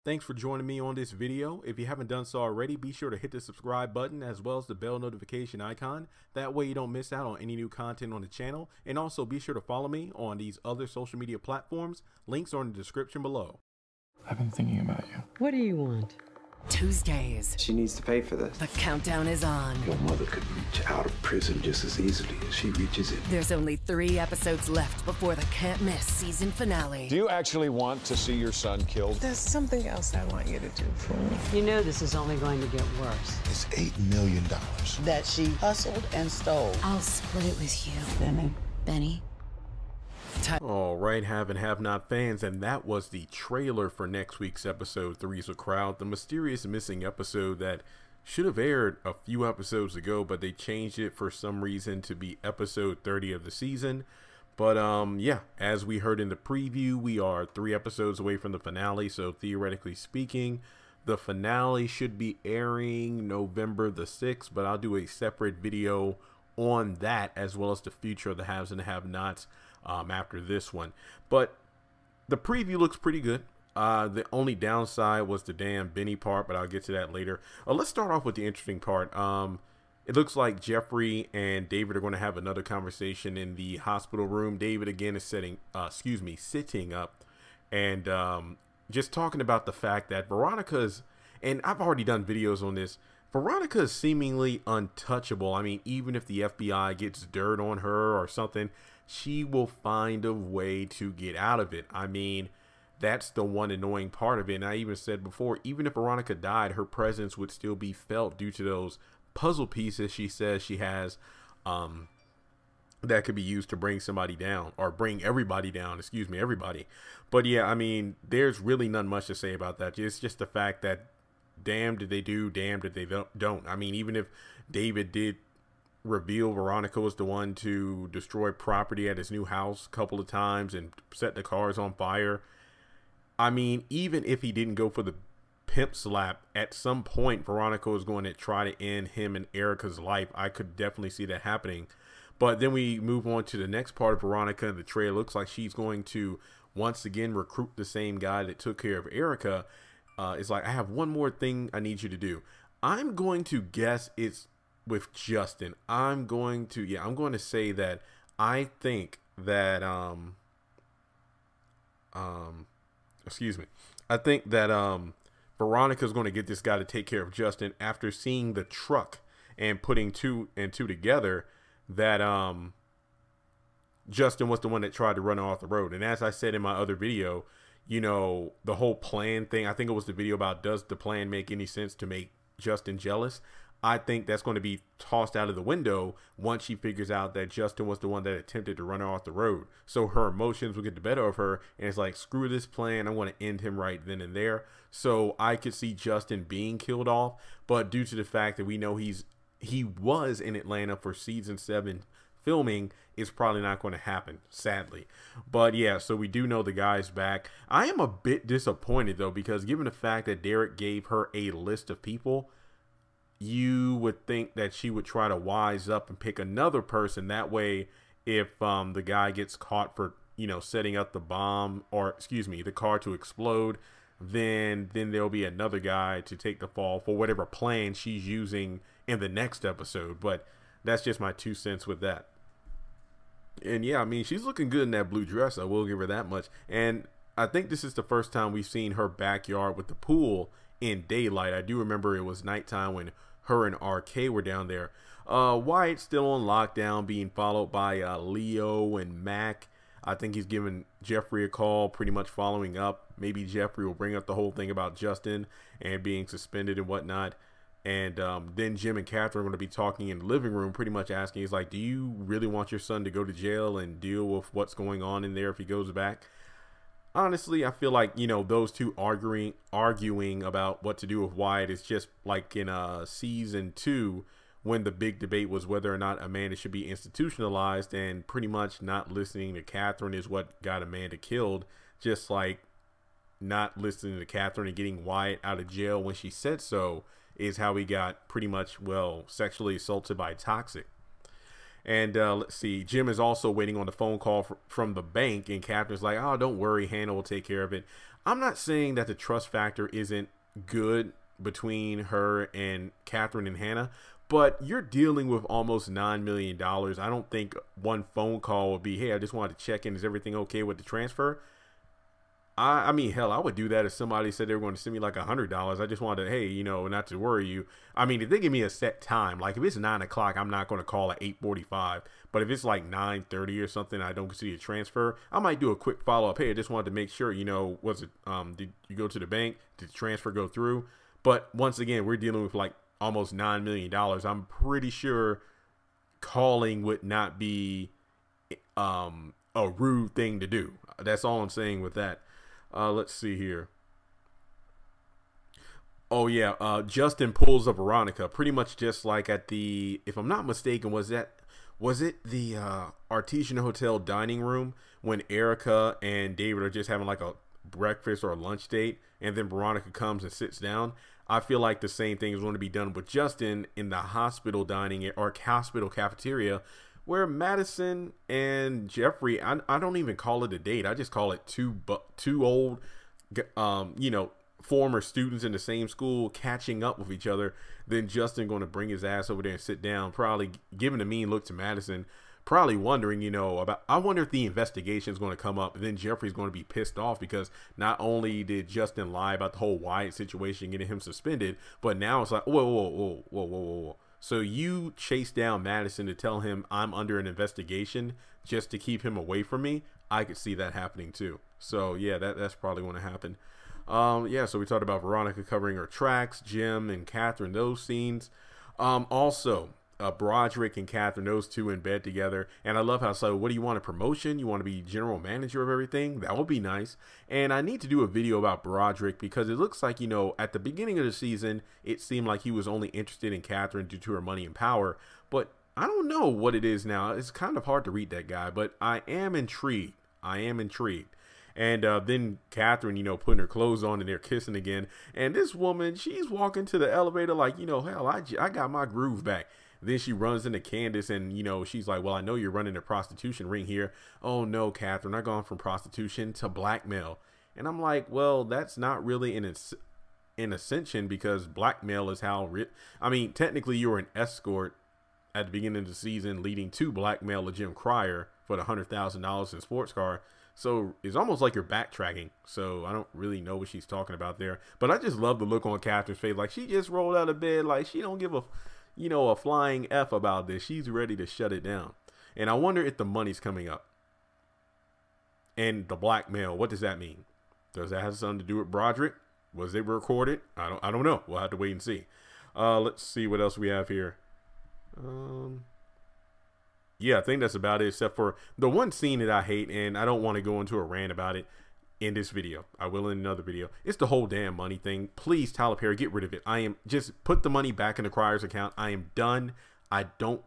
Thanks for joining me on this video. If you haven't done so already, be sure to hit the subscribe button as well as the bell notification icon. That way you don't miss out on any new content on the channel. And also be sure to follow me on these other social media platforms. Links are in the description below. I've been thinking about you. What do you want? Tuesdays. She needs to pay for this. The countdown is on. Your mother could reach out of prison just as easily as she reaches it. There's only 3 episodes left before the can't miss season finale. Do you actually want to see your son killed? There's something else I want you to do for me. You know this is only going to get worse. It's $8 million. That she hustled and stole. I'll split it with you, Benny. All right, have and have not fans, and that was the trailer for next week's episode, Three's a Crowd, the mysterious missing episode that should have aired a few episodes ago, but they changed it for some reason to be episode 30 of the season. But yeah, as we heard in the preview, we are 3 episodes away from the finale, so theoretically speaking, the finale should be airing November the 6th, but I'll do a separate video on that as well as the future of the haves and the have-nots after this one. But the preview looks pretty good. The only downside was the damn Benny part, but I'll get to that later. Let's start off with the interesting part. It looks like Jeffrey and David are going to have another conversation in the hospital room. David again is sitting up and just talking about the fact that Veronica's, and I've already done videos on this, Veronica is seemingly untouchable. I mean, even if the FBI gets dirt on her or something, she will find a way to get out of it. I mean, that's the one annoying part of it. And I even said before, even if Veronica died, her presence would still be felt due to those puzzle pieces she says she has that could be used to bring somebody down, or bring everybody down, excuse me, everybody. But yeah, I mean, there's really not much to say about that. It's just the fact that damned did they do, damned did they don't. I mean, even if David did reveal Veronica was the one to destroy property at his new house a couple of times and set the cars on fire, I mean, even if he didn't go for the pimp slap, at some point Veronica was going to try to end him and Erica's life. I could definitely see that happening. But then we move on to the next part of Veronica, and the trailer looks like she's going to once again recruit the same guy that took care of Erica. It's like, I have one more thing I need you to do. I'm going to guess it's with Justin. I'm going to say that I think that I think that Veronica's going to get this guy to take care of Justin after seeing the truck and putting 2 and 2 together, that Justin was the one that tried to run her off the road. And as I said in my other video, you know, the whole plan thing, I think it was the video about, does the plan make any sense to make Justin jealous? I think that's going to be tossed out of the window once she figures out that Justin was the one that attempted to run her off the road. So her emotions will get the better of her, and it's like, screw this plan, I want to end him right then and there. So I could see Justin being killed off, but due to the fact that we know he was in Atlanta for season 7 filming, is probably not going to happen, sadly. But yeah, so we do know the guy's back. I am a bit disappointed though, because given the fact that Derek gave her a list of people, you would think that she would try to wise up and pick another person. That way, if the guy gets caught for, you know, setting up the bomb, or excuse me, the car to explode, then there'll be another guy to take the fall for whatever plan she's using in the next episode. But that's just my 2 cents with that. And yeah, I mean, she's looking good in that blue dress. I will give her that much. And I think this is the first time we've seen her backyard with the pool in daylight. I do remember it was nighttime when her and RK were down there. Wyatt's still on lockdown, being followed by Leo and Mac. I think he's giving Jeffrey a call, pretty much following up. Maybe Jeffrey will bring up the whole thing about Justin and being suspended and whatnot. And then Jim and Catherine are going to be talking in the living room, pretty much asking, he's like, do you really want your son to go to jail and deal with what's going on in there if he goes back? Honestly, I feel like, you know, those two arguing about what to do with Wyatt is just like in season 2, when the big debate was whether or not Amanda should be institutionalized, and pretty much not listening to Catherine is what got Amanda killed. Just like not listening to Catherine and getting Wyatt out of jail when she said so is how he got pretty much, well, sexually assaulted by Toxic. And let's see, Jim is also waiting on the phone call from the bank, and Catherine's like, oh, don't worry, Hannah will take care of it. I'm not saying that the trust factor isn't good between her and Catherine and Hannah, but you're dealing with almost $9 million. I don't think one phone call would be, hey, I just wanted to check in. Is everything okay with the transfer? I mean, hell, I would do that if somebody said they were going to send me like $100. I just wanted to, hey, you know, not to worry you. I mean, if they give me a set time, like if it's 9 o'clock, I'm not going to call at 8:45. But if it's like 9:30 or something, I don't see a transfer, I might do a quick follow up. Hey, I just wanted to make sure, you know, was it, did you go to the bank? Did the transfer go through? But once again, we're dealing with like almost $9 million. I'm pretty sure calling would not be a rude thing to do. That's all I'm saying with that. Let's see here. Oh yeah, Justin pulls a Veronica, pretty much just like at the, if I'm not mistaken, was it the Artesian Hotel dining room when Erica and David are just having like a breakfast or a lunch date, and then Veronica comes and sits down. I feel like the same thing is going to be done with Justin in the hospital dining or hospital cafeteria, where Madison and Jeffrey, I don't even call it a date. I just call it two old, you know, former students in the same school catching up with each other. Then Justin going to bring his ass over there and sit down, probably giving a mean look to Madison, probably wondering, you know, about, I wonder if the investigation is going to come up. And then Jeffrey's going to be pissed off because not only did Justin lie about the whole Wyatt situation, getting him suspended, but now it's like, whoa. So you chase down Madison to tell him I'm under an investigation just to keep him away from me. I could see that happening too. So yeah, that's probably going to happen. Yeah, so we talked about Veronica covering her tracks, Jim and Catherine, those scenes. Also, Broderick and Catherine, those two in bed together. And I love how, so what do you want, a promotion? You want to be general manager of everything? That would be nice. And I need to do a video about Broderick because it looks like, you know, at the beginning of the season, it seemed like he was only interested in Catherine due to her money and power. But I don't know what it is now. It's kind of hard to read that guy, but I am intrigued. And then Catherine, you know, putting her clothes on and they're kissing again. And this woman, she's walking to the elevator like, you know, hell, I got my groove back. Then she runs into Candace and, you know, she's like, well, I know you're running a prostitution ring here. Oh, no, Catherine, I've gone from prostitution to blackmail. And I'm like, well, that's not really an ascension because blackmail is how, I mean, technically you were an escort at the beginning of the season leading to blackmail of Jim Cryer for the $100,000 in sports car. So it's almost like you're backtracking. So I don't really know what she's talking about there. But I just love the look on Catherine's face. Like she just rolled out of bed. Like she don't give a, you know, a flying F about this. She's ready to shut it down. And I wonder if the money's coming up. And the blackmail, what does that mean? Does that have something to do with Broderick? Was it recorded? I don't know. We'll have to wait and see. Let's see what else we have here. Yeah, I think that's about it, except for the one scene that I hate, and I don't want to go into a rant about it in this video. I will in another video. It's the whole damn money thing. Please, Tyler Perry, get rid of it. I am just put the money back in the Cryer's account. I am done. I don't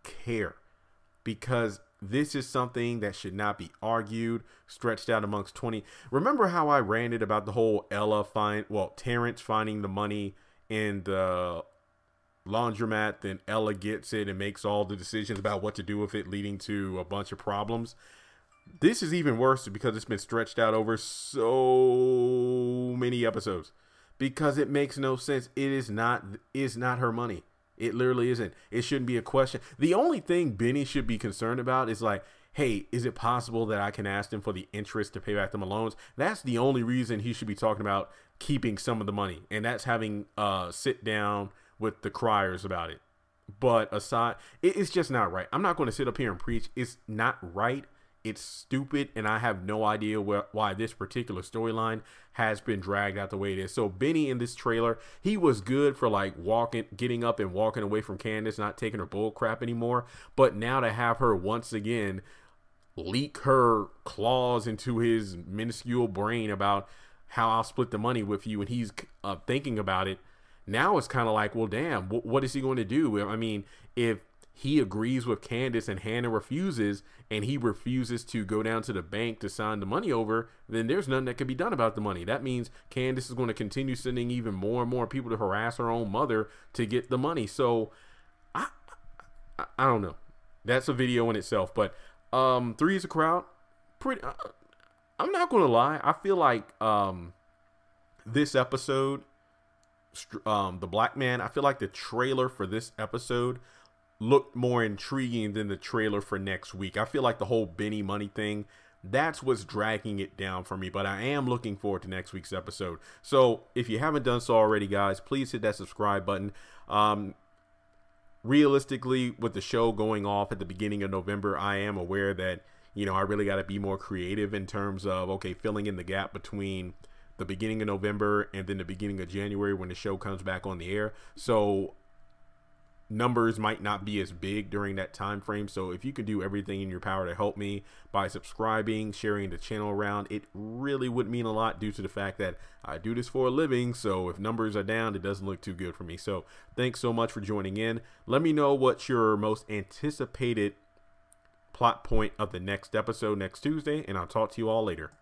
care because this is something that should not be argued, stretched out amongst 20. Remember how I ranted about the whole Terrence finding the money in the laundromat, then Ella gets it and makes all the decisions about what to do with it, leading to a bunch of problems. This is even worse because it's been stretched out over so many episodes because it makes no sense. It is not her money. It literally isn't. It shouldn't be a question. The only thing Benny should be concerned about is like, hey, is it possible that I can ask them for the interest to pay back them loans? That's the only reason he should be talking about keeping some of the money, and that's having sit down with the Cryers about it. But aside, it's just not right. I'm not going to sit up here and preach. It's not right. It's stupid, and I have no idea why this particular storyline has been dragged out the way it is. So Benny in this trailer, he was good for like getting up and walking away from Candace, not taking her bull crap anymore. But now to have her once again leak her claws into his minuscule brain about how I'll split the money with you, and he's thinking about it. Now it's kind of like, well, damn, what is he going to do? I mean, if he agrees with Candace and Hannah refuses, and he refuses to go down to the bank to sign the money over, then there's nothing that can be done about the money. That means Candace is going to continue sending even more and more people to harass her own mother to get the money. So I don't know. That's a video in itself. But 3 is a crowd. Pretty. I'm not gonna lie. I feel like this episode, the Black Man, I feel like the trailer for this episode looked more intriguing than the trailer for next week. I feel like the whole Benny Money thing, that's what's dragging it down for me. But I am looking forward to next week's episode. So if you haven't done so already, guys, please hit that subscribe button. Realistically, with the show going off at the beginning of November, I am aware that, you know, I really got to be more creative in terms of, okay, filling in the gap between the beginning of November and then the beginning of January when the show comes back on the air. So numbers might not be as big during that time frame. So if you can do everything in your power to help me by subscribing, sharing the channel around, it really would mean a lot due to the fact that I do this for a living. So if numbers are down, it doesn't look too good for me. So thanks so much for joining in. Let me know what's your most anticipated plot point of the next episode next Tuesday, and I'll talk to you all later.